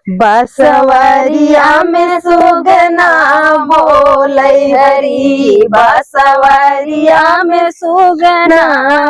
बसवरिया में सुगना बोलै हरी, बसवरिया में सुगना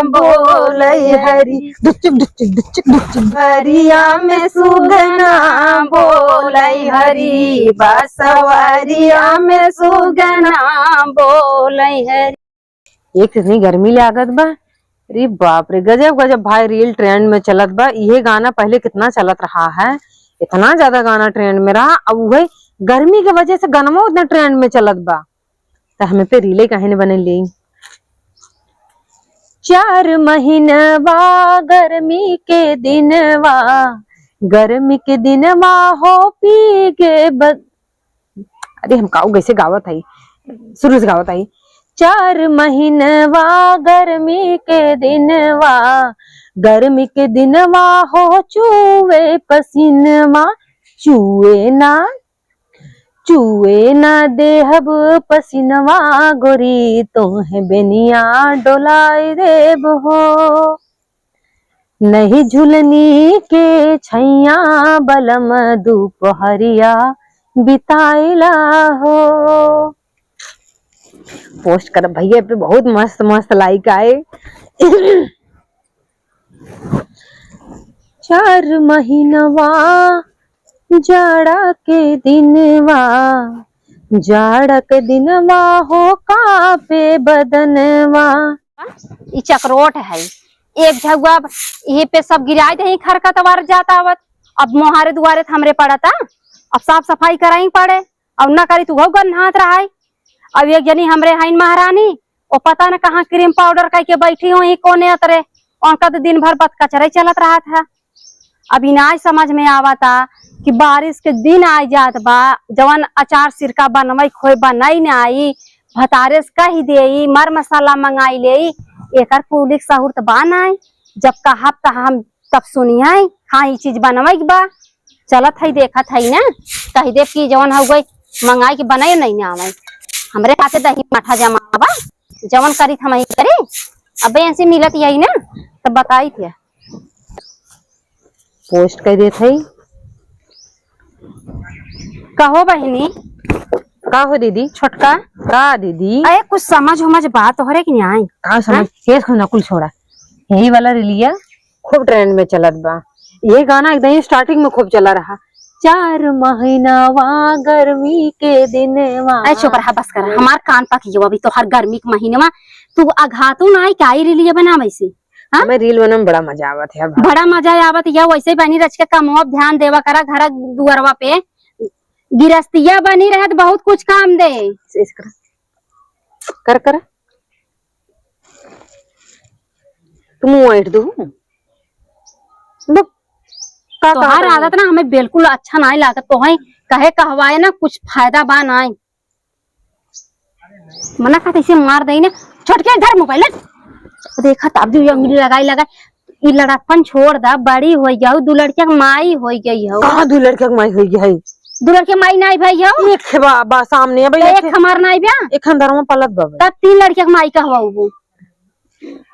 बोलै हरी, डुचुक डुचुक डुचुक डुचुक। बसवरिया में सुगना बोलै हरी, बसवरिया में सुगना बोलै हरी। एक इतनी गर्मी लागत बा, अरे बाप रे गजब गजब भाई रील ट्रेंड में चलत बा। ये गाना पहले कितना चलत रहा है, इतना ज्यादा गाना ट्रेंड में रहा, अब वही गर्मी की वजह से गाना उतना ट्रेंड में चलत बा, तो हमें पे रीले काहे ने बने ली। 4 महीनवा गर्मी के दिनवा, गर्मी के दिनवा हो पी के अरे हम काऊ कैसे गावत है, शुरू से गावत है। 4 महीनवा गर्मी के दिनवा, गर्मी के दिनवा हो चूवे पसीनवा, चुए ना देहब पसीनवा गोरी, तोहे बेनिया डोलाई देब हो, नहीं झुलनी के छैया बलम दोपहरिया बिताइला हो। पोस्ट कर भैया पे बहुत मस्त मस्त लाइक आए। 4 महीनवा जाड़ा के दिनवा, जाड़ा के दिनवा हो कापे बदनवा। ई चक्रोट है एक झगुआ ये पे सब गिराए थे खरखतवार जाता आवत, अब मोहारे दुआरे हमरे पड़ता, अब साफ सफाई कराई पड़े, अब ना करी तू गन्हात रहा है। अब एक जनी हमरे हाइन महारानी वो पता न कहाँ क्रीम पाउडर करके बैठी हो कोने अतरे, उनका तो दिन भर बद कचरे चलत रहा था। अभी ना समझ में आवता कि बारिश के दिन आ जात बा, जवन अचार सिरका बनवाई खोई बनाई न आई, भतारेस कही दे मर मसाला मंगाई ले, एकर कुलिक सहूर तो बा नाई, जब कहा हम तब सुनिया हाँ ये चीज बनवाई बा, चलत है देखत है ना, कही दे कि जवन हो गई मंगाई के बनाई नहीं ना आवे, हमरे खाते दही मठा जमा बा, जवन करी हम करे, अब ऐसे मिलत यही ना तब बताई थे। पोस्ट कर देत है। कहो बहनी, का हो दीदी? छोटका का दीदी? अरे कुछ समझ बात हो रही कि नहीं आई? का समझ ये नकुल छोड़ा, यही वाला रिलिया खूब ट्रेंड में चलत बा। ये गाना एकदम स्टार्टिंग में खूब चला रहा। 4 महीनावा गर्मी के दिनवा। अरे चुप रहा, बस कर, हमार कान पकी अभी तो हर गर्मी के महीने में तू आघातू ना क्या रिलिया बना वैसे। हमें रील बनने में बड़ा मजा आवत है, बड़ा मजा आवत है, वैसे बनी रच के कमवा ध्यान देवा करा, घर दुआरवा पे गिरस्तिया बनी रहे तो बहुत कुछ काम दे। कर कर तुम वाइट दो तोहार आदत ना हमें बिल्कुल अच्छा नहीं लागत, तो है कहे कहवाए ना कुछ फायदा बा नहीं, मना खाते इसे मार दे ना। छोटके इधर मोबाइल देखा तब भी उंगली लगाई लड़ापन छोड़ दा, बड़ी हो गई, 2 लड़किया माई हो गई हो। कहाँ 2 लड़किया माई हो गई है? 2 लड़किया माई नहीं भाई हो, एक बा सामने है भैया, एक हमार नहीं बा, एक अंदर में पलट बाबा, तब 3 लड़किया माई कहवाऊ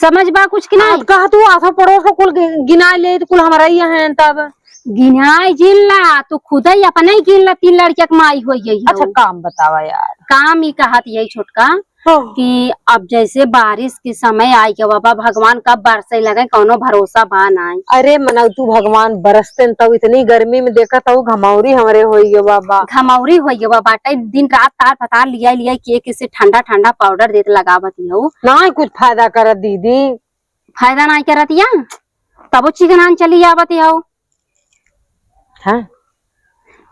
समझ बा कुछ की नहीं। कहा तू आसा पड़ोस को कुल गिना ले तो कुल हमारा ही है, तब गिनाई जिल्ला तू खुद ही अपने ही गिन ला, 3 लड़किया माई हो गई। अच्छा काम बतावा यार। काम ही कहत यही छोटका कि अब जैसे बारिश के समय आई के बाबा भगवान कब बरसे लगे कौनो भरोसा बा नहीं। अरे मना तू भगवान बरसते तब इतनी गर्मी में देखा था घमौरी हमारे होई बाबा, घमौरी होई बाबा, दिन रात तार पतार लिया के किसी ठंडा ठंडा पाउडर देते लगावत हो ना कुछ फायदा करत दीदी, फायदा नहीं करत या तब चिकनान चली आवत हो। हाँ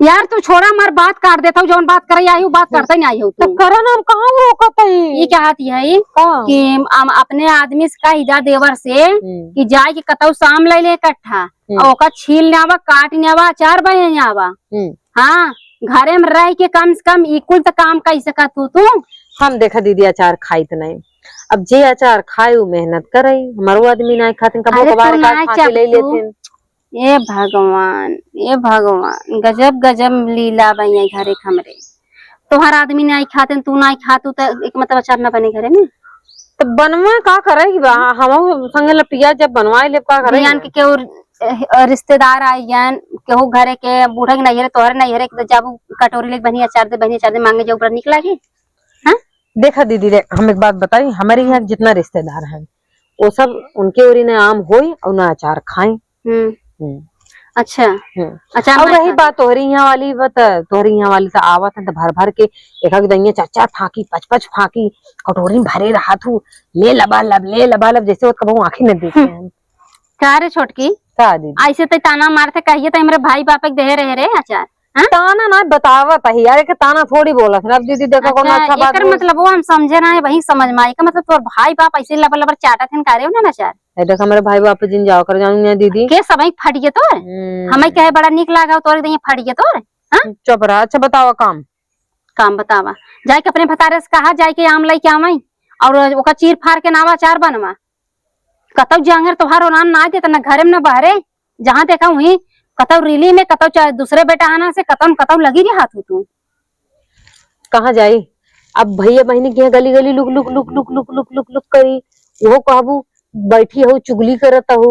यार तू छोड़ा मार बात काट देता हूँ, जौन बात करे आई हूँ बात करते नहीं आई हो तू। करा नाम कहाँ रोकत है? ये क्या हाथी है कि अपने आदमी से कही देवर से कि जाए कि कतौ शाम ले ले इकट्ठा, और छील ने आवा, काट ने आवा, अचार बने आवा। हाँ घरे में रह के कम से कम इकुल तो काम कर सकत तू। हम देखा दीदी अचार खाई तो नहीं, अब जे अचार खाए वो मेहनत करे, हमारो आदमी नहीं खाते, कबो कबार काट के ले लेते। ये भगवान गजब गजब लीला भैया घरे हमरे, तोहर आदमी नहीं खाते तू नहीं खातू तो एक मतलब अचार न बने घरे में, तो बनवा का करे हम संगे लपिया जब बनवाए ले का करे के केउ रिश्तेदार आई जान केहू घरे के बूढ़े के नहीं है तोहरे नहीं है तो जब कटोरी लेके बनिया चार दे मांगे जो ऊपर निकला के। हाँ देखा दीदी रे, हम एक बात बताई, हमारे यहाँ जितना रिश्तेदार हैं वो सब उनके ओरी न आम होई और न अचार खाएं। अच्छा अच्छा। और रही बात तोहरी यहाँ वाली, तोहरी यहाँ वाली तो आवत है तो भर भर के एक दइया 4-4 फाकी 5-5 फाकी कटोरी में भरे रहा तू, ले लबा लब जैसे वो कबू आंखें न देखे हैं। क्या रे छोटकी का दीदी ऐसे तो ताना मारते कहिए तो मेरे भाई बाप के दे रहे रे अचार। हाँ? ताना ना बतावत है यार, के ताना थोड़ी बोला अब दीदी देखो कौन अच्छा बात एकर मतलब वो हम समझे ना है वही समझ में आई का मतलब तोर भाई बाप ऐसे लबर लबर चाटा थे करे ना अचार। देखो हमारे भाई बाप जिन जाओ कर जाऊंगी दीदी के सब फट गए तोर हमें कहे बड़ा निक लागा तोर दे फट गए तोर। हां चुप रहा। अच्छा बतावा काम बतावा। जाए के अपने भतारे से कहा जाए के आम लेके आवाई और ओका चीर फाड़ के नावा अचार बनवा कतौ जांगर तोहार नाम ना दे न घरे में न बहरे जहां देखा वही कतौ रीली में कतौ चाहे दूसरे बेटा आना से कतौ लगी रही हाथ तू कहाँ जाई। अब भैया बहनी के गली गली look look look look look look look look करी वो कहबू बैठी हो चुगली करत हो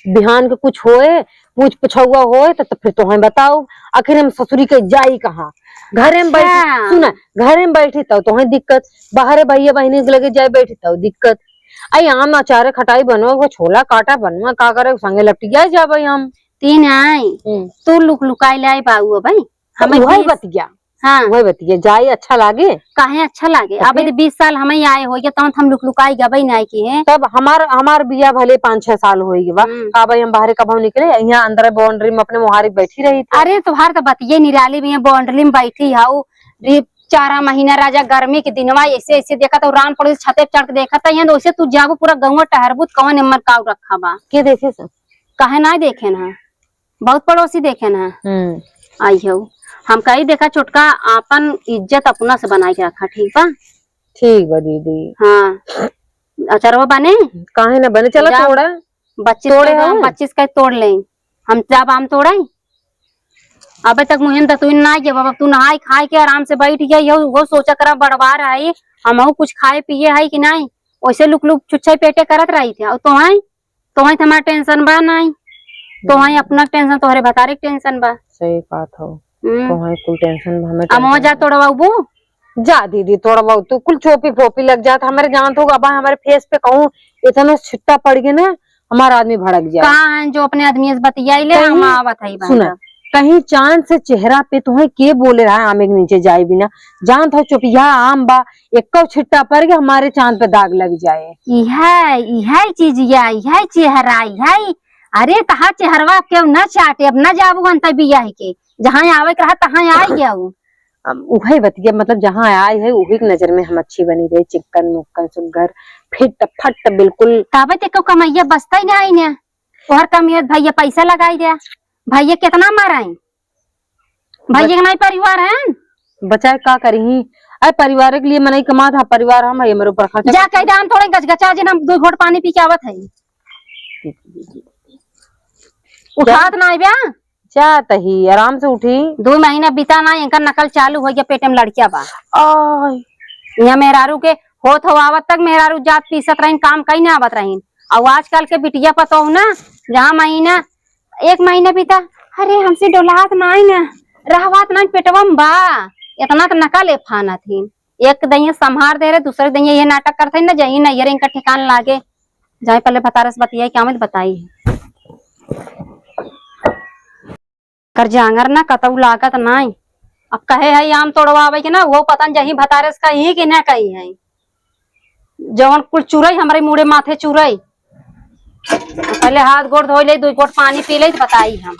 बिहान के कुछ होए पूछ पुछौआ होए तो फिर तो हम बताओ आखिर हम ससुरी के जाई कहाँ। घरे में बैठी सुना घरे में बैठी तो दिक्कत, बाहर भैया बहनी के लगे जाए बैठी तो दिक्कत। आई आम अचार खटाई बनवा वो छोला काटा बनवा का करे संगे लपटिया जाबे हम तीन आई तू लुक लुकाई लाई बाबू भाई हमें वही बतिया। हाँ वही बतिया जाए अच्छा लागे काहे अच्छा लागे। अब 20 साल हमें आए हो गया तो हम लुक लुकाई गई नहीं की है तब हमार बिया भले 5-6 साल होगी बा का भाई हम बाहर कब निकले यहाँ अंदर बाउंड्री में अपने मुहारी बैठी रही थी। अरे तुम्हार तो बतिये निराली भी बाउंड्री में बैठी हाउ 4 महीना राजा गर्मी के दिनवा ऐसे ऐसे देखा तो रान पड़े छते चढ़ के देखा था वैसे तू जाबू पूरा गाँव टहरबूत कौन नंबर काउ रखा बा के देखे सब काहे ना देखे ना बहुत पड़ोसी देखे ना आई हो हम कही देखा छोटका आपन इज्जत अपना से बना के रखा ठीक बा दीदी। हाँ अचार बने काहे ना बने चलो तोड़ा 25 का तोड़ ले हम जब आम तोड़ा अबे तक मुहिम तू ना गया बाबा तू नहाई खाए के आराम से बैठ गया वो सोचा करा बड़वा रहा है हम कुछ खाए पिए है कि नहीं वैसे लुक लुक चुच्छे पेटे करत रही थे और तो हमारा टेंशन बा नहीं तो अपना टेंशन तोहरे भतारे टेंशन बा। सही बात हो तो कुल टेंशन हमें अमो जा तोड़वाबू जा दीदी तोड़वाऊ तू कुल चोपी फोपी लग जाता हमारे जान तो अब हमारे फेस पे कहूँ इतना छिट्टा पड़ गया ना हमारा आदमी भड़क जाए। कहाँ है जो अपने आदमी से बतियाई ले हम आवत है सुना कहीं चांद से चेहरा पे तुम्हें के बोले रहा आम के नीचे जाए बिना जान था चुपिया आम बा एक छिट्टा पड़ गया हमारे चांद पे दाग लग जाए। यह चीज यह चेहरा यह अरे कहा चेहरवा क्यों न चाटे अब न जाबू अंत बिया के जहाँ आवे कहा तहाँ आ गया वही बतिया मतलब जहाँ आए है वही की नजर में हम अच्छी बनी रहे चिकन मुक्कन सुगर फिट फट बिल्कुल तबे ते कमैया बसता ही नहीं ने और कमिया भैया पैसा लगाई दिया भैया कितना माराई भैया का नहीं परिवार है बचाए का करी अरे परिवार के लिए मैं नहीं कमा था परिवार हम मेरे ऊपर खर्चा जा कह दान थोड़े गचगचा जी हम 2 घोट पानी पी के आवत है उठात नहीं ब्या जात ही आराम से उठी 2 महीना बीता ना इनका नकल चालू हो गया पेट में लड़किया बा यहाँ मेहरारू के होत हो आवत तक मेहरारू जात पीसत रही काम कहीं ना आवत रही और आजकल के बिटिया पता हो ना जहाँ महीना 1 महीना बीता अरे हमसे डोलात नहीं ना रहवात नहीं पेटवा में बा इतना तो नकल ले फाना थी एक दैया संभार दे रहे दूसरे दैया ये नाटक करते ना जाइए ना ये इनका ठिकान लागे जाए पहले भतारस बतिया क्या मत बताई कर जांगर ना कतऊ लागत नहीं अब कहे है आम तोड़वावे के ना वो पता नहीं भतारस का ही कि ना कही है जवन कुल चुरई हमारे मुड़े माथे चुरई पहले हाथ गोड़ धो ले 2 घोट पानी पी ले बताई हम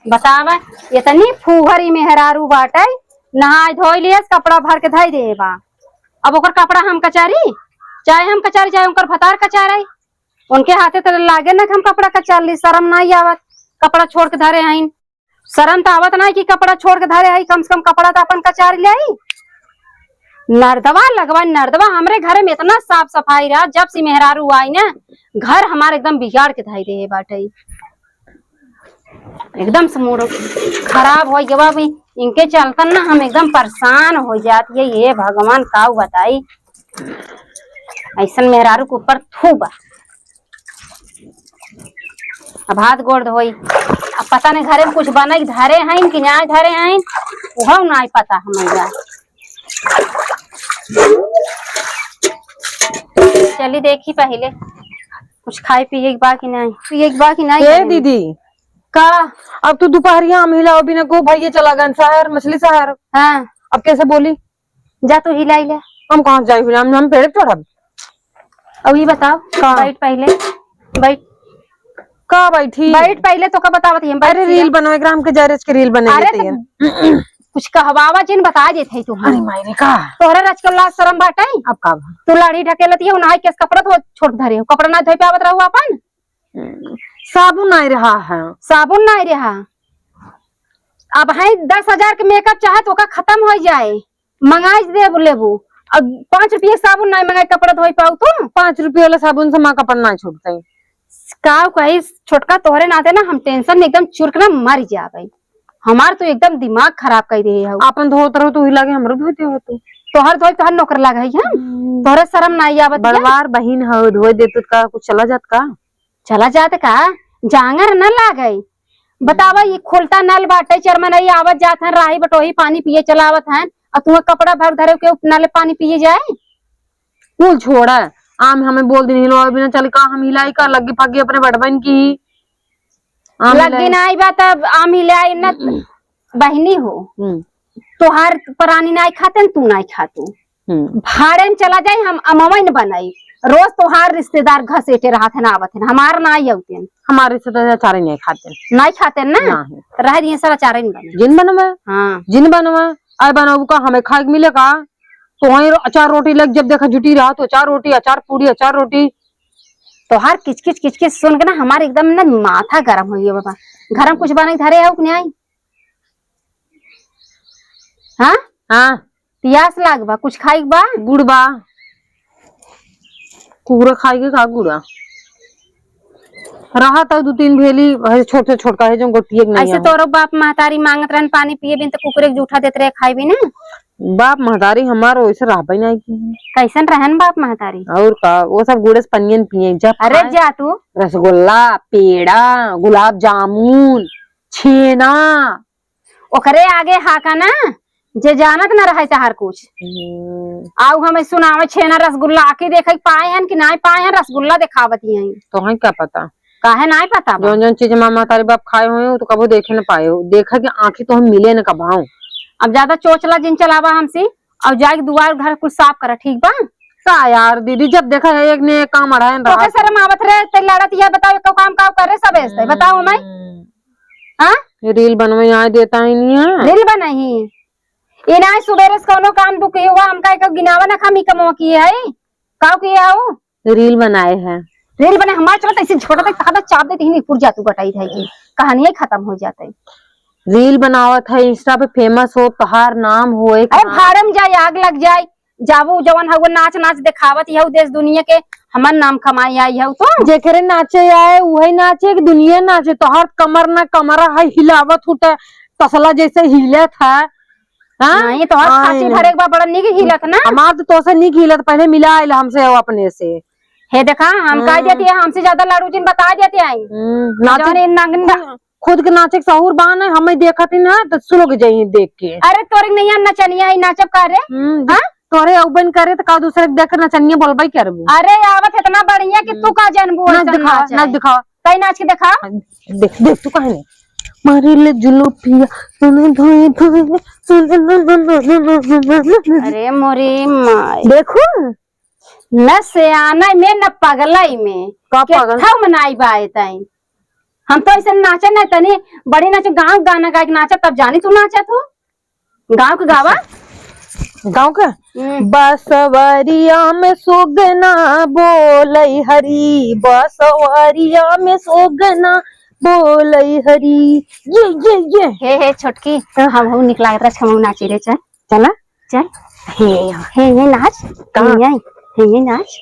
बतावा इतनी फूहरी मेहरारू बाटे नहाय धोई लिया कपड़ा भर के धई दे बा अब ओकर कपड़ा हम कचारी चाहे हम कचारी चाहे उनकर भतार कचारे उनके हाथे तो लागे ना हम कपड़ा कचार ली शर्म नहीं आवत कपड़ा छोड़ के धरे हईन शर्म तो आवत नहीं कि कपड़ा छोड़ के धरे हई कम से कम कपड़ा तो अपन कचार ले आई नर्दवा लगवा नर्दवा हमरे घर में इतना साफ सफाई रहा जब से मेहरारू आई ना घर हमारे एकदम बिगाड़ के धाई दे बाटे एकदम से मूड खराब हो गया भी इनके चलतन ना हम एकदम परेशान हो जाती है ये भगवान का बताई ऐसा मेहरारू के ऊपर थूबा अब हाथ गोड़ धोई। अब पता नहीं घरे में कुछ बना धरे हैं कि ना धरे हैं, वो नहीं पता हमें। चली देखी पहले कुछ खाए पिए के बाद कि नहीं, पिए के बाद कि नहीं। ए दीदी का अब तू दोपहरिया हम हिलाओ बिना को भैया चला गन शहर मछली शहर। हाँ अब कैसे बोली? जा तू हिलाई ले। हम कहाँ जाए हम पेड़ चढ़ब। अब ये बताओ बैठ पहले, बैठ का बैठी बैठ पहले तो का बतावत है। अरे रील बनवाए ग्राम के जरेज के रील बने अरे कुछ कहवावा जिन बता देते तू। अरे मायने का तोहरे आजकल लाज शरम बाटे। अब का तू लाड़ी ढकेलती है उन्हाई केस कपड़ा तो छोड़ धरे हो, कपड़ा ना धोई पावत रहू अपन। साबुन नहीं रहा है, साबुन नहीं रहा। अब है 10,000 के मेकअप चाहे तो का खत्म हो जाए, मंगाई दे लेबू। अब 5 रुपये साबुन नहीं मंगाई कपड़ा धोई पाऊ तू। 5 रुपये वाला साबुन से माँ कपड़ा नहीं छूटता। का कही छोटका तोहरे नाते ना हम टेंशन में एकदम चुरक ना मर जाबे। हमार तो एकदम दिमाग खराब कर दे है। अपन धोत रहो तो ही लागे हमरो धोते हो तू। तोहर धोई तोहर नौकर लगा है। तोहरे शर्म नहीं आवत। बड़वार बहिन हो धोए देत का कुछ चला जात का? चला जात का जांगर न लागे। बतावा ये खोलता नल बाटे चरमनई आवत जात है, राही बटोही पानी पिए चलावत है और तुम्हें कपड़ा भर धरे के नाले पानी पिए जाए। कुल छोड़ा आम हमें बोल दिन हिलो बिना चल का हम हिलाई का लगी फागी अपने बड़बन की लगी नहीं बात। अब आम हिलाई न बहनी हो तोहार परानी नहीं खाते तू नहीं खातू। भाड़े में चला जाए हम अमन बनाई रोज तोहार रिश्तेदार घसेटे रहा थे ना आवत है, हमार ना आते। हमारे रिश्तेदार अचार नहीं खाते ना रह दिए सर अचार नहीं बने। जिन बनवा हाँ जिन बनवा आए बनाऊ का हमें खाए मिलेगा तो वही अचार रोटी लग जब देखा जुटी रहा तो अचार रोटी अचार पूरी अचार रोटी। तोहार किचकिच किचकिच सुन के ना हमारे एकदम ना माथा गरम हो गया बाबा। घर में कुछ बना धरे है नहीं आई। हाँ हाँ प्यास लाग बा कुछ खाई बा गुड़ बा कुकुरा खाएगे का गुड़ा रहा था 2-3 भेली छोटे छोटका है जो गोटी नहीं। ऐसे तोरो बाप महतारी मांगत रहन पानी पिए बिन तो कुकुरे जूठा देते रहे खाई भी ना। बाप महतारी हमार वैसे रह पाई नहीं की कैसन रहन बाप महतारी और का वो सब गुड़े से पनियन पिए जब। अरे जा तू रसगुल्ला पेड़ा गुलाब जामुन छेना ओकरे आगे हाका ना जे जानत न रहे हर कुछ। आउ हमें सुनावे छेना रसगुल्ला आके देखे पाए हैं कि नहीं पाए हैं। रसगुल्ला दिखावती है तो है क्या पता काहे नहीं पता जो जो चीज मामा तारे बाप खाए हुए तो कबो देखे न पाए हो। देखा कि आंखें तो हम मिले न कबाऊ। अब ज्यादा चोचला जिन चलावा हमसे और जाके दुआर घर कुछ साफ करा ठीक बा का यार दीदी जब देखा है एक ने काम अड़ाए तो के शर्म आवत रहे ते लड़त ये बताओ को काम का करे सब ऐसे बताओ मैं। हां रील बनवे आए देता ही नहीं है। रील बनाई इना सुबेरे से कोनो काम दुख हुआ हमका एक गिनावा ना खामी कमो किए है काऊ किए आओ रील बनाए हैं। रील बने हमार चलत ऐसे छोटा तक खाता चाप देते ही पुर जातू बटाई है कि कहानी खत्म हो जाता है। रील बनावत है इंस्टा पे फेमस हो तोहार नाम हो। अरे फार्म जाए आग लग जाए जाबू जवन हगो नाच नाच दिखावत है देश दुनिया के हमर नाम कमाई आई है तो जेकरे नाचे आए वही नाचे कि दुनिया नाचे। तोहार कमर ना कमरा है हिलावत उठे तसला जैसे हिले था। नहीं तो खांसी धरे एक बार बड़ा निक हिलत ना हमार तो से निक हिलत पहले मिला आइल हमसे अपने से हे देखा हम कह देती है हमसे ज्यादा लाडू जिन बता देते हैं नाचे खुद के नाचे सहूर बान है हमें देखत ही ना तो सुलोग जाइए देख के। अरे तोरे नहीं नचनिया है नाचब करे तोरे औबन करे तो का दूसरे देख नचनिया बोलबाई करबू। अरे आवत इतना बढ़िया कि तू का जानबू नाच दिखा कई नाच के दिखा देख देख तू कहे मारिले जुलूपिया अरे मोरी माय देखो न सियाना में न पगलाई में था मनाई बाए तई हम तो ऐसे नाचे न तनी बड़ी नाचे गाँव गाना गा के नाचा तब जानी तू नाचा तू गाँव के गावा गाँव का बसवरिया में सुगना बोलई हरी बसवरिया में सुगना बोलई हरी ये हे छोटकी हम हो निकला रच हम नाची रे चल चला चल हे नाच कहां हे नाच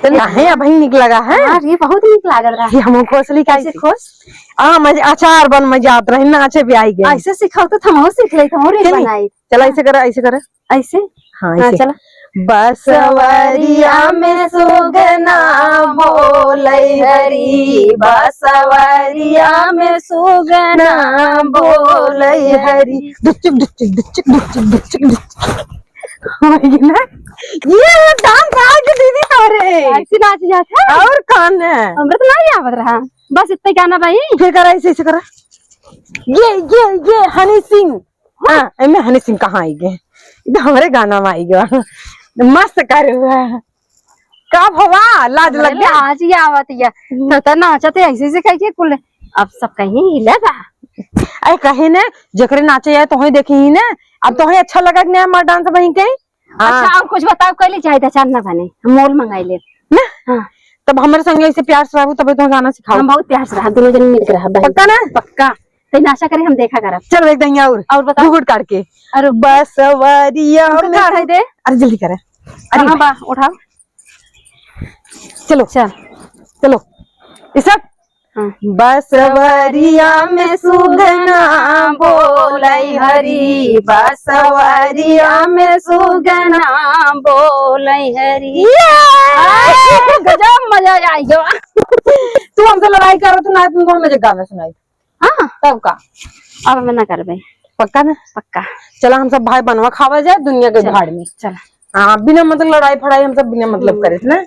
है अब ही निक लगा है यार ये बहुत निक लागल रहा है। हम खोसली कैसे खोस मजे अचार बन मजा आत रहे नाचे भी आई गए ऐसे सिखाओ तो हम सीख ले तो रे बनाई चला ऐसे करे ऐसे ऐसे हाँ चला बसवरिया में सुगना बोलै हरी, बसवरिया में सुगना बोलै हरी। डुचुक डुचुक डुचुक डुचुक डुचुक डुचुक। ना ये डांस आ गई दीदी तोरे। ऐसी नाच जाता है और कौन है? हमरा तो नहीं आवत रहा, बस इतना गाना भाई। फिर करा ऐसे करा। ये हनी सिंह। हाँ मैं हनी सिंह कहाँ आई गए, तो हमारे गाना में आई गया। मस्त कर हुआ का भवा लाज लग गया। आज ही आवत या तो नाचते ऐसे से कह के कुल अब सब कहीं हिले बा। अरे कहे ने जकरे नाचे है तो देखी ही ना, अब तो अच्छा लगा कि नहीं हमारा डांस वहीं कहीं। अच्छा और कुछ बताओ कल चाहे चार ना बने मोल मंगाई ले ना। हाँ। तब हमारे संग ऐसे प्यार से रहू तब तो गाना सिखाओ। हम बहुत प्यार से रहा, दोनों जन मिल के रहा। पक्का ना? पक्का। तो नाशा करे हम देखा करब। चलो एक दही और बताओ। घुघुट काट के। अरे बसवरिया में है दे। अरे जल्दी करे। अरे हाँ बा उठाओ। चलो चल चलो इसा। हाँ। बसवरिया में सुगना बोलै हरी, बसवरिया में सुगना बोलै हरी। गजब मजा आई गया। तू हमसे लड़ाई करो तो ना तुम मुझे गाना सुनाई। हाँ तब का अब मैं ना करबे। पक्का ना? पक्का। चला हम सब भाई बनवा खावा जाए दुनिया के भाड़ में। चल हाँ बिना मतलब लड़ाई फड़ाई हम सब बिना मतलब करे ना।